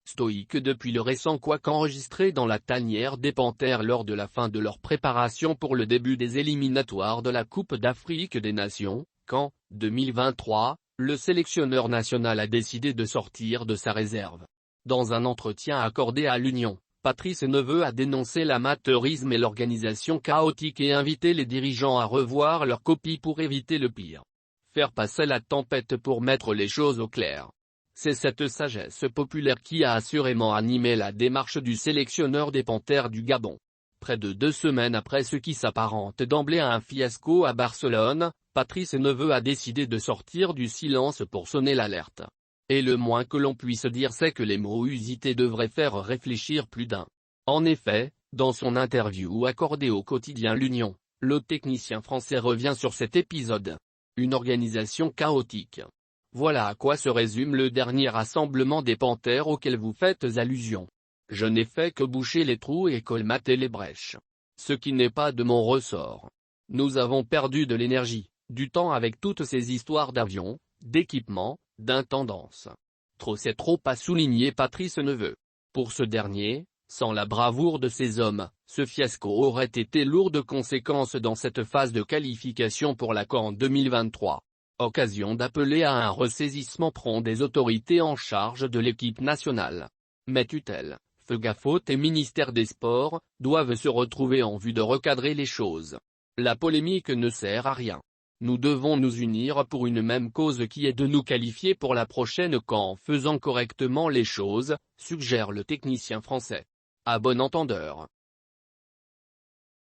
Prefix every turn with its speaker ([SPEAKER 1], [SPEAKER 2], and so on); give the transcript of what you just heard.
[SPEAKER 1] stoïque depuis le récent couac enregistré dans la tanière des Panthères lors de la fin de leur préparation pour le début des éliminatoires de la Coupe d'Afrique des Nations, qu'en 2023, le sélectionneur national a décidé de sortir de sa réserve. Dans un entretien accordé à l'Union, Patrice Neveu a dénoncé l'amateurisme et l'organisation chaotique et invité les dirigeants à revoir leur copie pour éviter le pire. Faire passer la tempête pour mettre les choses au clair. C'est cette sagesse populaire qui a assurément animé la démarche du sélectionneur des Panthères du Gabon. Près de 2 semaines après ce qui s'apparente d'emblée à un fiasco à Barcelone, Patrice Neveu a décidé de sortir du silence pour sonner l'alerte. Et le moins que l'on puisse dire c'est que les mots usités devraient faire réfléchir plus d'un. En effet, dans son interview accordée au quotidien L'Union, le technicien français revient sur cet épisode. Une organisation chaotique. Voilà à quoi se résume le dernier rassemblement des Panthères auquel vous faites allusion. Je n'ai fait que boucher les trous et colmater les brèches. Ce qui n'est pas de mon ressort. Nous avons perdu de l'énergie, du temps avec toutes ces histoires d'avions, d'équipements, d'intendance. Trop c'est trop, a souligné Patrice Neveu. Pour ce dernier, sans la bravoure de ces hommes, ce fiasco aurait été lourd de conséquences dans cette phase de qualification pour la CAN 2023. Occasion d'appeler à un ressaisissement prompt des autorités en charge de l'équipe nationale. Mais tutelle, FEGAFOOT et ministère des Sports, doivent se retrouver en vue de recadrer les choses. La polémique ne sert à rien. Nous devons nous unir pour une même cause qui est de nous qualifier pour la prochaine CAN en faisant correctement les choses, suggère le technicien français. À bon entendeur.